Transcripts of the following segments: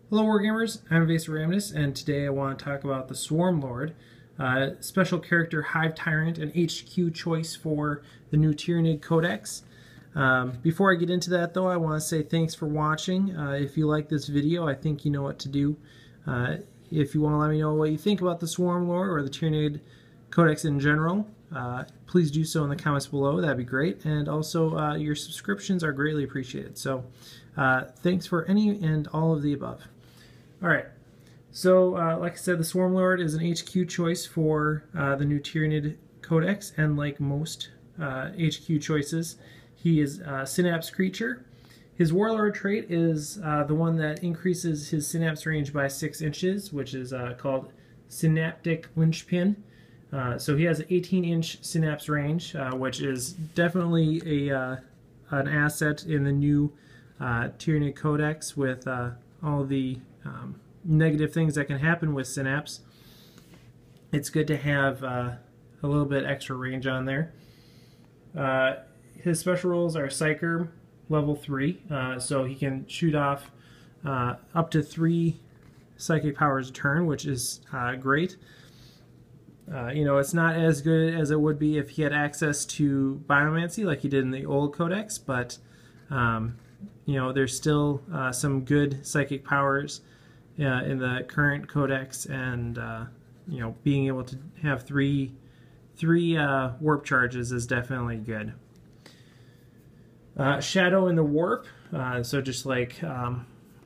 Hello Wargamers, I'm Tyranids, and today I want to talk about the Swarmlord, special character Hive Tyrant, an HQ choice for the new Tyranids Codex. Before I get into that though, I want to say thanks for watching. If you like this video, I think you know what to do. If you want to let me know what you think about the Swarmlord or the Tyranids Codex in general, please do so in the comments below. That'd be great. And also, your subscriptions are greatly appreciated. So thanks for any and all of the above. Alright, so like I said, the Swarmlord is an HQ choice for the new Tyranids Codex, and like most HQ choices, he is a Synapse creature. His Warlord trait is the one that increases his Synapse range by 6 inches, which is called Synaptic Linchpin. So he has an 18-inch Synapse range, which is definitely an asset in the new Tyranids Codex with all the negative things that can happen with Synapse. It's good to have a little bit extra range on there. His special rules are Psyker level 3, so he can shoot off up to 3 psychic powers a turn, which is great. You know, it's not as good as it would be if he had access to Biomancy like he did in the old Codex, but you know, there's still some good psychic powers in the current Codex, and you know, being able to have three warp charges is definitely good. Shadow in the warp, so just like a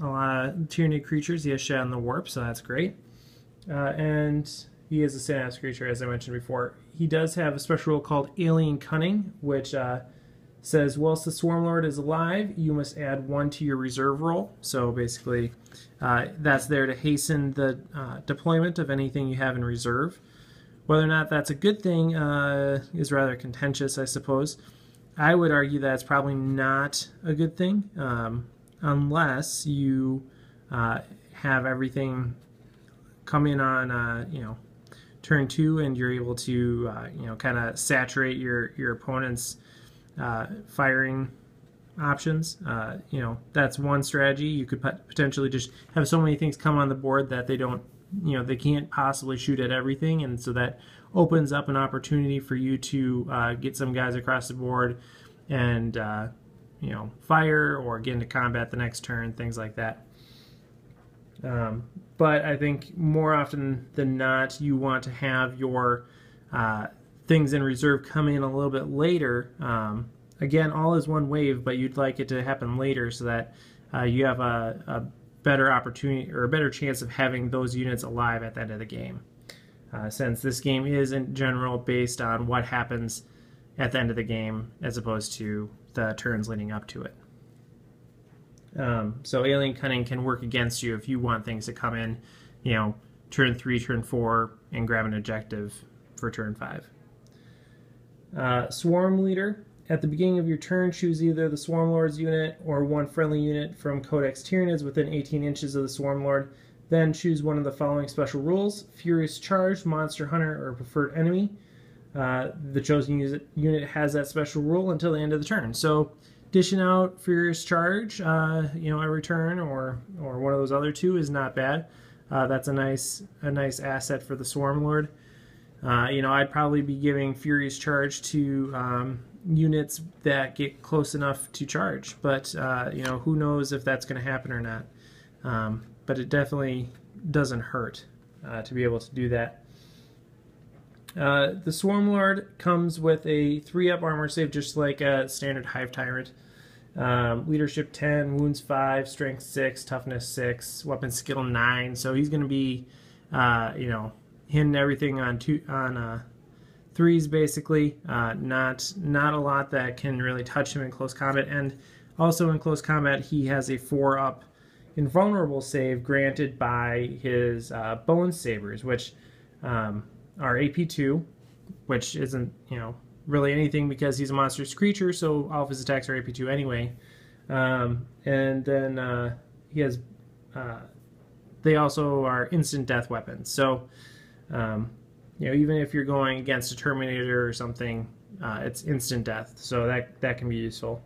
lot of Tyranids creatures, he has Shadow in the warp, so that's great. And he is a Synapse creature, as I mentioned before. He does have a special rule called Alien Cunning, which says, whilst the Swarmlord is alive, you must add 1 to your reserve roll. So basically, that's there to hasten the deployment of anything you have in reserve. Whether or not that's a good thing is rather contentious, I suppose. I would argue that it's probably not a good thing, unless you have everything come in on, you know, turn 2, and you're able to, you know, kind of saturate your opponent's firing options. You know, that's one strategy. You could potentially just have so many things come on the board that they don't, you know, they can't possibly shoot at everything, and so that opens up an opportunity for you to get some guys across the board and you know, fire or get into combat the next turn, things like that. But I think more often than not, you want to have your things in reserve come in a little bit later. Again, all is one wave, but you'd like it to happen later so that you have a better opportunity or a better chance of having those units alive at the end of the game. Since this game is in general based on what happens at the end of the game as opposed to the turns leading up to it. So Alien Cunning can work against you if you want things to come in, you know, turn 3, turn 4, and grab an objective for turn 5. Swarm Leader. At the beginning of your turn, choose either the Swarmlord's unit or one friendly unit from Codex Tyranids within 18 inches of the Swarmlord. Then choose one of the following special rules: Furious Charge, Monster Hunter, or Preferred Enemy. The chosen unit has that special rule until the end of the turn. So dishing out Furious Charge, you know, every turn, or one of those other two is not bad. That's a nice asset for the Swarmlord. You know, I'd probably be giving Furious Charge to units that get close enough to charge, but you know, who knows if that's going to happen or not. But it definitely doesn't hurt to be able to do that. The Swarmlord comes with a 3-up armor save, just like a standard Hive Tyrant. Leadership 10, Wounds 5, Strength 6, Toughness 6, Weapon Skill 9. So he's going to be, you know, hitting everything on 3s basically. Not a lot that can really touch him in close combat, and also in close combat he has a 4-up invulnerable save granted by his Bone Sabers, which are AP2, which isn't, you know, really anything because he's a monstrous creature, so all of his attacks are AP2 anyway. And then he has they also are instant death weapons, so you know, even if you're going against a Terminator or something, it's instant death, so that can be useful.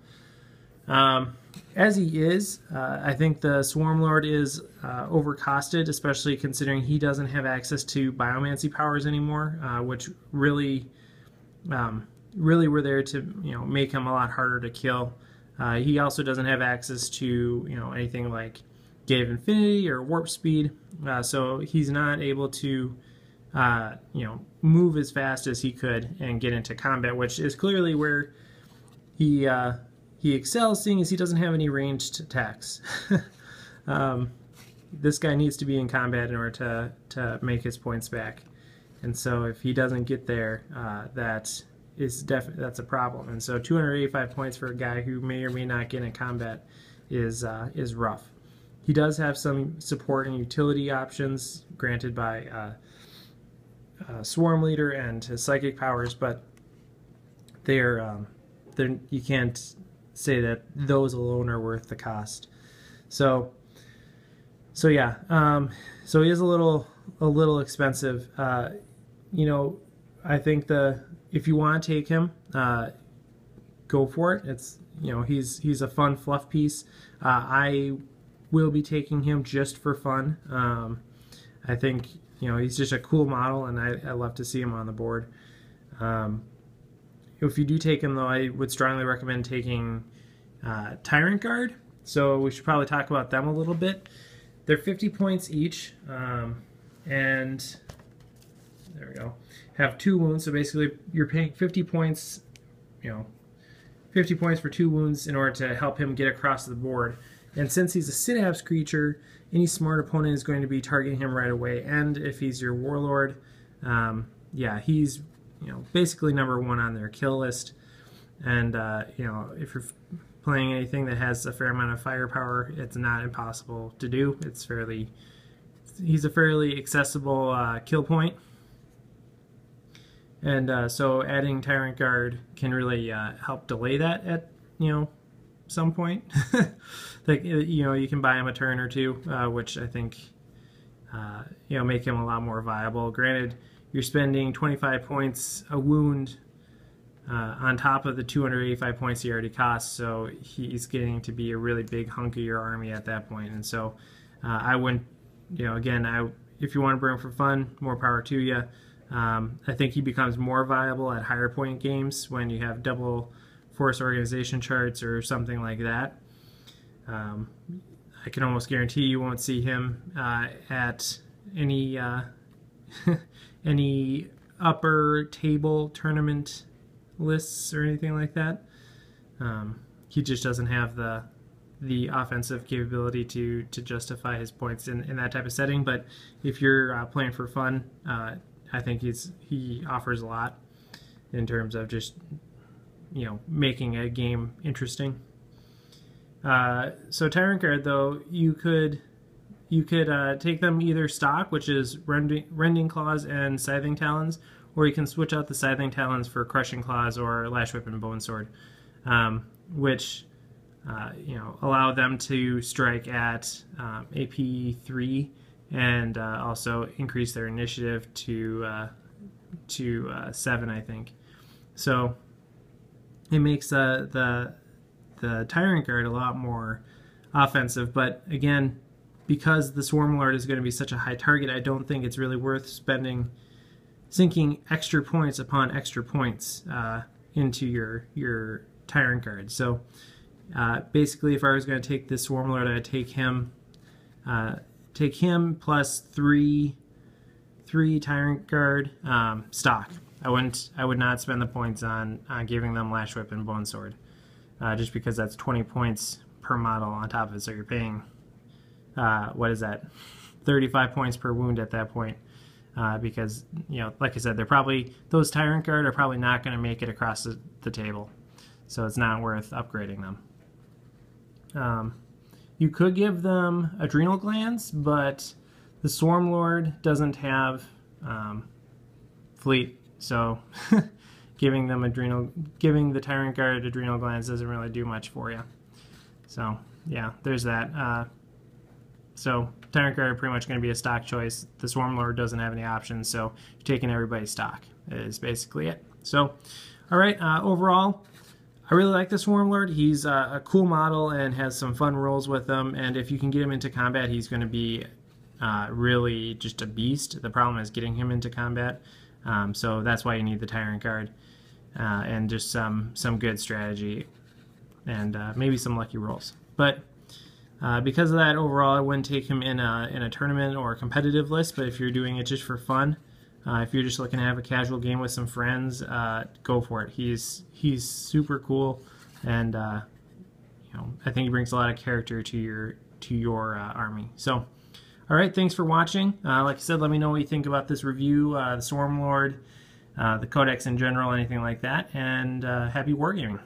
as he is, I think the Swarmlord is overcosted, especially considering he doesn't have access to biomancy powers anymore, which really were there to make him a lot harder to kill. He also doesn't have access to anything like Gate of Infinity or Warp Speed, so he's not able to move as fast as he could and get into combat, which is clearly where he excels, seeing as he doesn't have any ranged attacks. This guy needs to be in combat in order to make his points back, and so if he doesn't get there, that's a problem. And so 285 points for a guy who may or may not get in combat is rough. He does have some support and utility options granted by Swarm Leader and his psychic powers, but they're you can't say that those alone are worth the cost. So yeah, so he is a little expensive. I think if you want to take him, go for it. It's he's a fun fluff piece. I will be taking him just for fun. I think he's just a cool model, and I love to see him on the board. If you do take him, though, I would strongly recommend taking Tyrant Guard. So we should probably talk about them a little bit. They're 50 points each, and there we go. Have 2 wounds, so basically you're paying 50 points, 50 points for 2 wounds in order to help him get across the board. And since he's a synapse creature, any smart opponent is going to be targeting him right away. And if he's your warlord, yeah, he's basically #1 on their kill list. And if you're playing anything that has a fair amount of firepower, it's not impossible to do. He's a fairly accessible kill point. And so adding Tyrant Guard can really help delay that at some point. Like you can buy him a turn or two, which I think make him a lot more viable. Granted, you're spending 25 points a wound on top of the 285 points he already costs, so he's getting to be a really big hunk of your army at that point. And so I wouldn't, again, if you want to bring him for fun, more power to you. I think he becomes more viable at higher point games when you have double force organization charts or something like that. I can almost guarantee you won't see him at any any upper table tournament lists or anything like that. He just doesn't have the offensive capability to justify his points in that type of setting. But if you're playing for fun, I think he offers a lot in terms of just making a game interesting. So Tyrant Guard, though, you could take them either stock, which is Rending Claws and Scything Talons, or you can switch out the Scything Talons for Crushing Claws or Lash Whip and Bone Sword, which allow them to strike at AP 3 and also increase their initiative to 7, I think. So it makes the Tyrant Guard a lot more offensive, but again, because the Swarmlord is going to be such a high target, I don't think it's really worth sinking extra points upon extra points into your Tyrant Guard. So basically, if I was going to take this Swarmlord, I'd take him plus three Tyrant Guard stock. I would not spend the points on giving them Lash Whip and Bone Sword, just because that's 20 points per model on top of it. So you're paying what is that, 35 points per wound at that point, because like I said, those Tyrant Guard are probably not going to make it across the table, so it's not worth upgrading them. You could give them Adrenal Glands, but the Swarmlord doesn't have fleet, so giving the Tyrant Guard Adrenal Glands doesn't really do much for you. So yeah, there's that. So Tyrant Guard are pretty much going to be a stock choice. The Swarmlord doesn't have any options, so you're taking everybody's stock is basically it. So, all right, overall, I really like the Swarmlord. He's a cool model and has some fun rolls with him, and if you can get him into combat, he's going to be really just a beast. The problem is getting him into combat, so that's why you need the Tyrant Guard, and just some good strategy, and maybe some lucky rolls. But because of that, overall, I wouldn't take him in a tournament or a competitive list, but if you're doing it just for fun, if you're just looking to have a casual game with some friends, go for it. He's super cool, and you know, I think he brings a lot of character to your army. So, all right, thanks for watching. Like I said, let me know what you think about this review, the Swarmlord, the Codex in general, anything like that, and happy wargaming.